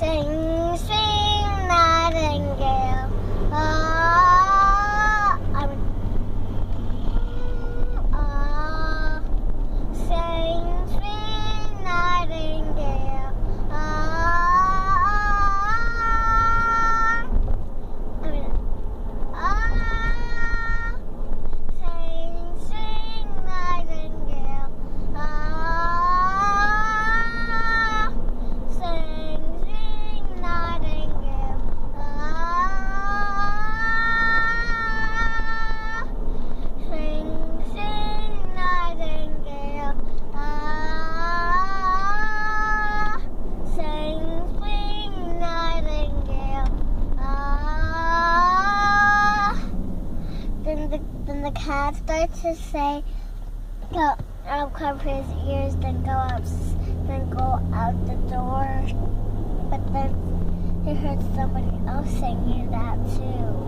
Sing, sing, nightingale. Sing, sing, nightingale. Sing, sing, nightingale. Sing, sing, nightingale. Sing, sing, nightingale. Sing, sing, nightingale. Then the cat starts to say, go, cover his ears, then go out the door. But then he heard somebody else singing that too.